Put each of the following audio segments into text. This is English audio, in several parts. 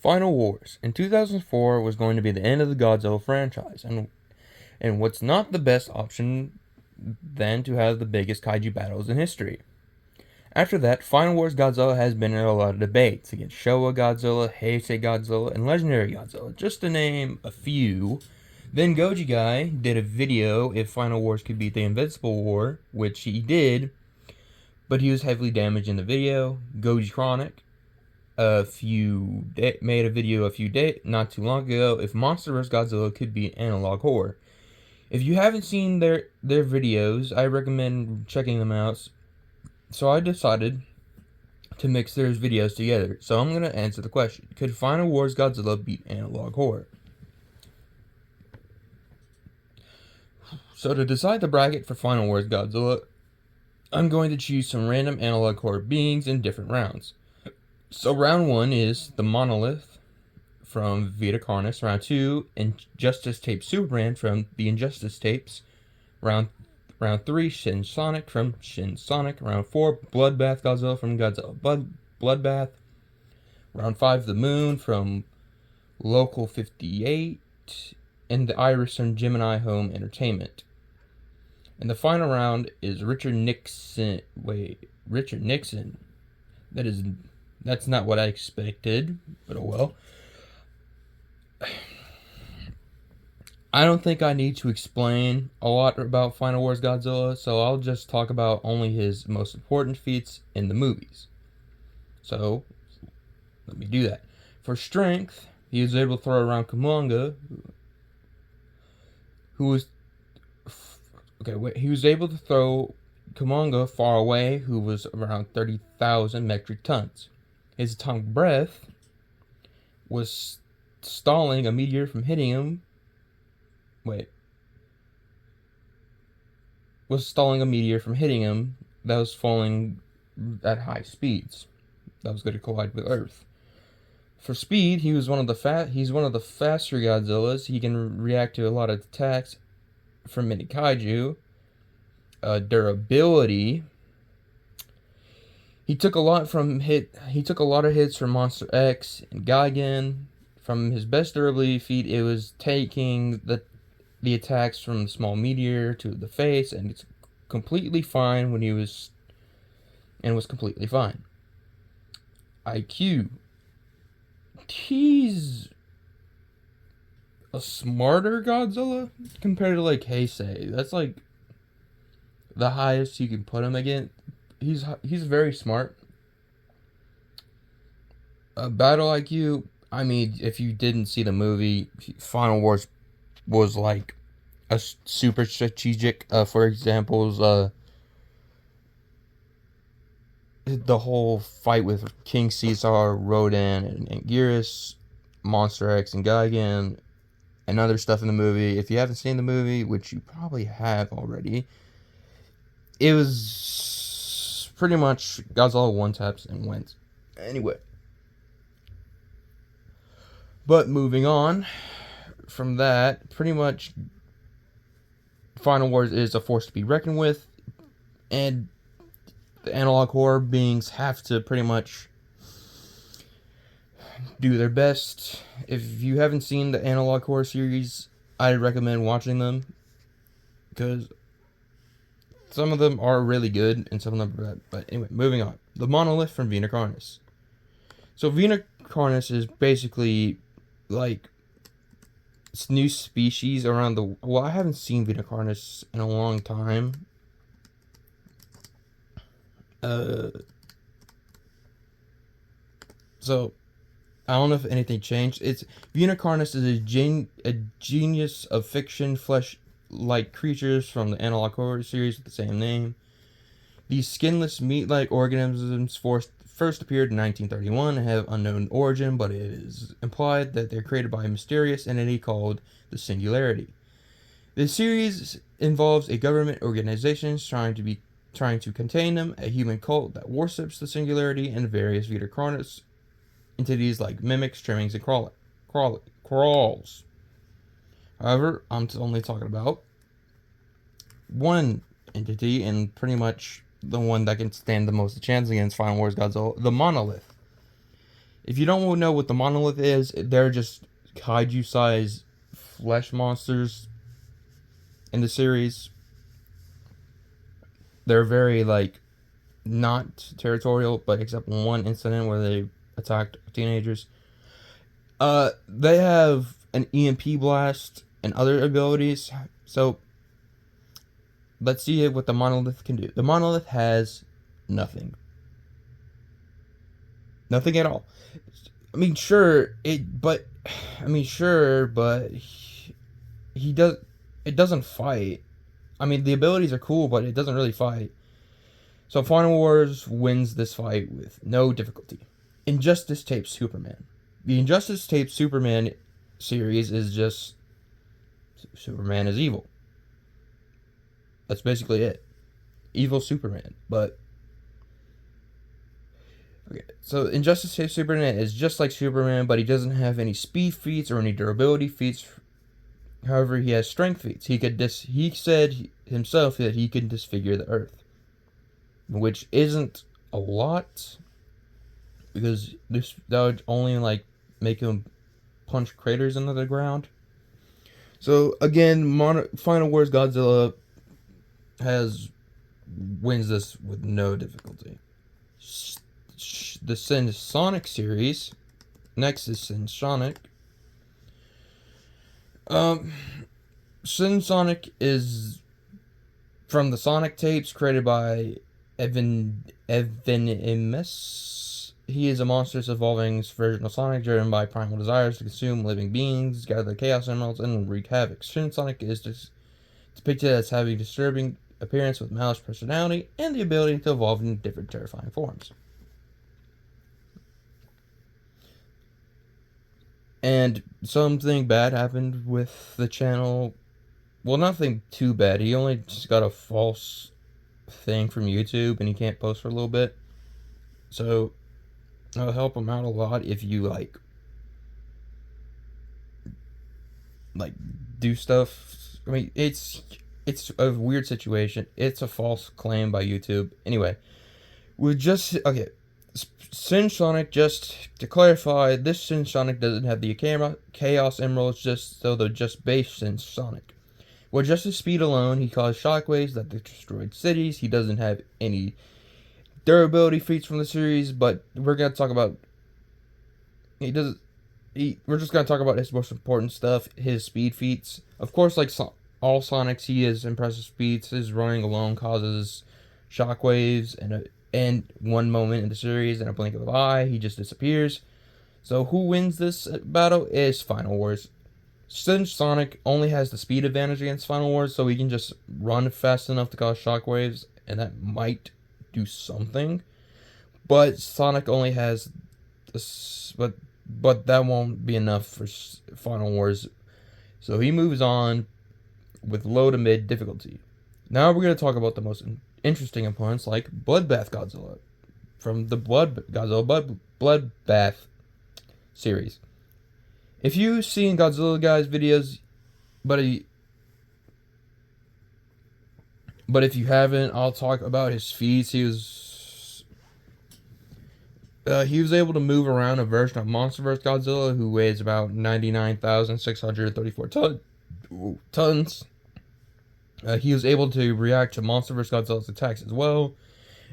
Final Wars in 2004 was going to be the end of the Godzilla franchise, and what's not the best option than to have the biggest kaiju battles in history. After that, Final Wars Godzilla has been in a lot of debates against Showa Godzilla, Heisei Godzilla, and Legendary Godzilla, just to name a few. Then Goji Guy did a video if Final Wars could beat the Invincible War, which he did, but he was heavily damaged in the video. Goji Chronic made a video not too long ago if Monster vs Godzilla could beat analog horror. If you haven't seen their videos, I recommend checking them out. So I decided to mix their videos together. So I'm gonna answer the question: could Final Wars Godzilla beat analog horror? So to decide the bracket for Final Wars Godzilla, I'm going to choose some random analog horror beings in different rounds. So round 1 is the Monolith from Vita Carnis. Round 2, Injustice Tape Superman from the Injustice Tapes. Round 3, Shin Sonic from Shin Sonic. Round 4, Bloodbath Godzilla from Godzilla Bloodbath. Round 5, The Moon from Local 58. And the Iris from Gemini Home Entertainment. And the final round is Richard Nixon. That's not what I expected, but oh well. I don't think I need to explain a lot about Final Wars Godzilla, so I'll just talk about only his most important feats in the movies. So, let me do that. For strength, he was able to throw around Kumonga, he was able to throw Kumonga far away, who was around 30,000 metric tons. His atomic breath was stalling a meteor from hitting him. Was stalling a meteor from hitting him that was falling at high speeds. That was going to collide with Earth. For speed, he's one of the faster Godzillas. He can react to a lot of attacks from many kaiju. Durability. He took a lot of hits from Monster X and Gigan. From his best durability feat, it was taking the attacks from the small meteor to the face, and it's completely fine was completely fine. IQ. He's a smarter Godzilla compared to like Heisei. That's like the highest you can put him again. He's very smart. Battle IQ. I mean, if you didn't see the movie, Final Wars was like a super strategic. For examples, the whole fight with King Caesar, Rodan, and Anguirus, Monster X, and Gigan, and other stuff in the movie. If you haven't seen the movie, which you probably have already, it was pretty much Godzilla one-taps and wins. Anyway. But moving on from that, pretty much Final Wars is a force to be reckoned with, and the analog horror beings have to pretty much do their best. If you haven't seen the analog horror series, I recommend watching them, because some of them are really good and some of them are bad. But anyway, moving on. The Monolith from Vita Carnis. So Vita Carnis is basically like this new species around the... Well, I haven't seen Vita Carnis in a long time. So I don't know if anything changed. Vita Carnis is a genius of fiction, flesh-like creatures from the analog horror series with the same name. These skinless, meat-like organisms first appeared in 1931 and have unknown origin, but it is implied that they're created by a mysterious entity called the Singularity. The series involves a government organization trying to contain them, a human cult that worships the Singularity, and various Vita Carnis entities like mimics, trimmings, and crawls. However, I'm only talking about one entity, and pretty much the one that can stand the most chance against Final Wars Godzilla, the Monolith. If you don't know what the monolith is, they're just kaiju-sized flesh monsters in the series. They're very, like, not territorial, but except one incident where they attacked teenagers. They have an EMP blast and other abilities. So let's see what the monolith can do. The monolith has nothing. Nothing at all. I mean, sure, but he does. It doesn't fight. I mean, the abilities are cool, but it doesn't really fight. So Final Wars wins this fight with no difficulty. Injustice Tape Superman. The Injustice Tape Superman series is just Superman is evil. That's basically it. Evil Superman. But okay, so Injustice Tape Superman is just like Superman, but he doesn't have any speed feats or any durability feats. However, he has strength feats. He said himself that he can disfigure the Earth, which isn't a lot, because that would only like make him punch craters into the ground. So again, Final Wars Godzilla wins this with no difficulty. The Sin Sonic series. Next is Sin Sonic. Sin Sonic is from the Sonic tapes created by Evan He is a monstrous evolving version of Sonic, driven by primal desires to consume living beings, gather the Chaos Emeralds, and wreak havoc. Sin Sonic is depicted as having disturbing appearance with malicious personality and the ability to evolve in different terrifying forms. And something bad happened with the channel. Well, nothing too bad. He only just got a false thing from YouTube and he can't post for a little bit. So I'll help him out a lot if you like do stuff. I mean, it's a weird situation. It's a false claim by YouTube. Anyway, Sin Sonic, just to clarify, this Sin Sonic doesn't have the Chaos Emeralds, they're just base Sin Sonic. With just his speed alone, he caused shockwaves that destroyed cities. He doesn't have any durability feats from the series, but we're gonna talk about. We're just gonna talk about his most important stuff, his speed feats. Of course, like all Sonics, he has impressive speeds. His running alone causes shockwaves, and one moment in the series, in a blink of an eye, he just disappears. So who wins this battle is Final Wars. Sin Sonic only has the speed advantage against Final Wars, so he can just run fast enough to cause shockwaves, and that might do something. But Sonic only has this, but that won't be enough for Final Wars. So he moves on with low to mid difficulty. Now we're going to talk about the most interesting opponents, like Bloodbath Godzilla from the Bloodbath series. If you've seen Godzilla guys videos, but if you haven't, I'll talk about his feats. He was able to move around a version of MonsterVerse Godzilla who weighs about 99,634 tons. He was able to react to MonsterVerse Godzilla's attacks as well.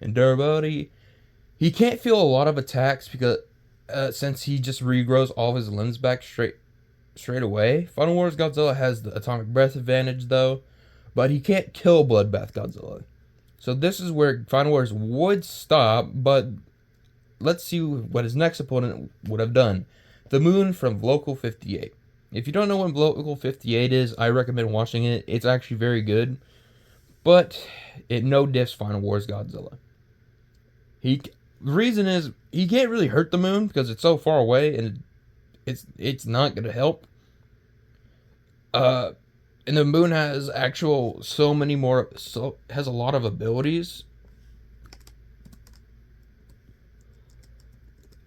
And durability, he can't feel a lot of attacks because since he just regrows all of his limbs back straight away. Final Wars Godzilla has the atomic breath advantage though, but he can't kill Bloodbath Godzilla. So this is where Final Wars would stop, but let's see what his next opponent would have done. The Moon from Local 58. If you don't know what Local 58 is, I recommend watching it. It's actually very good, but it no diffs Final Wars Godzilla. The reason is he can't really hurt the Moon because it's so far away and it's not gonna help. And the Moon has has a lot of abilities.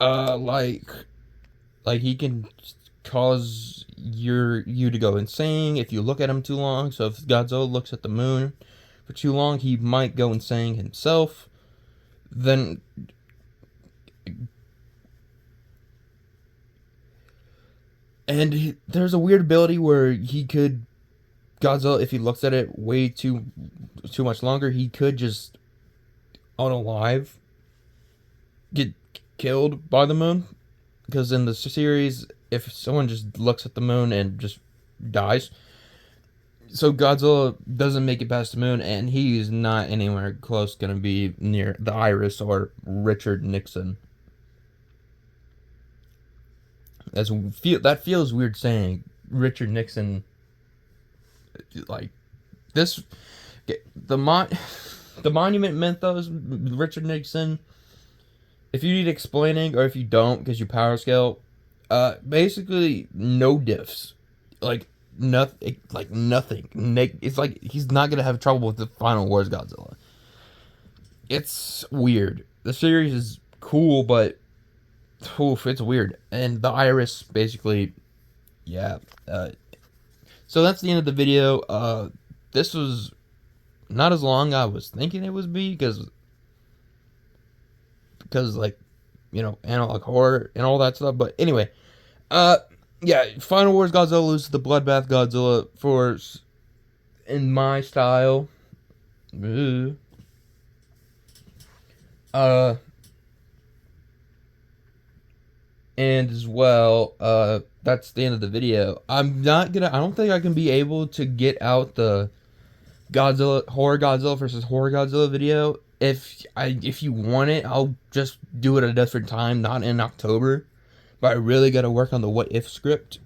Like he can cause you to go insane if you look at him too long. So if Godzilla looks at the Moon for too long, he might go insane himself. Then And there's a weird ability where he could Godzilla, if he looks at it way too much longer, he could just unalive, get killed by the moon. Because in the series, if someone just looks at the moon and just dies, so Godzilla doesn't make it past the moon, and he's not anywhere close going to be near the Iris or Richard Nixon. That feels weird saying Richard Nixon, like this. The monument mythos, Richard Nixon. If you need explaining, or if you don't because you power scale, basically no diffs, like nothing, It's like he's not gonna have trouble with the Final Wars Godzilla. It's weird. The series is cool, but oof, it's weird. And the Iris, basically, yeah. So that's the end of the video. This was not as long I was thinking it would be because like, analog horror and all that stuff. But anyway, yeah, Final Wars Godzilla loses the Bloodbath Godzilla for, in my style. And as well, that's the end of the video. I don't think I can be able to get out the Horror Godzilla versus Horror Godzilla video. If you want it, I'll just do it at a different time, not in October. But I really got to work on the What If script.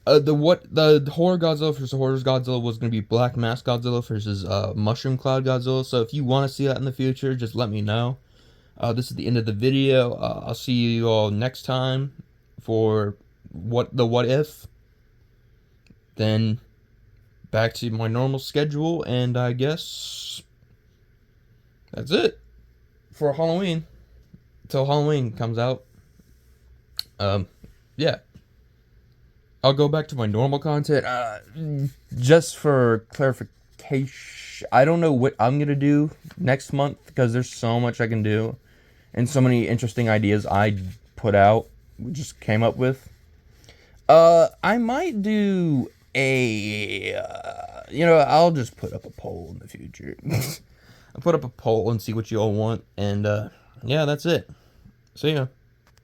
The Horror Godzilla versus Horror Godzilla was going to be Black Mask Godzilla versus Mushroom Cloud Godzilla. So if you want to see that in the future, just let me know. This is the end of the video. I'll see you all next time for What If. Then back to my normal schedule, and I guess that's it for Halloween. Till Halloween comes out. Yeah. I'll go back to my normal content. Just for clarification, I don't know what I'm gonna do next month because there's so much I can do, and so many interesting ideas I just came up with. I might do I'll just put up a poll in the future. I'll put up a poll and see what you all want, and yeah, that's it. See ya.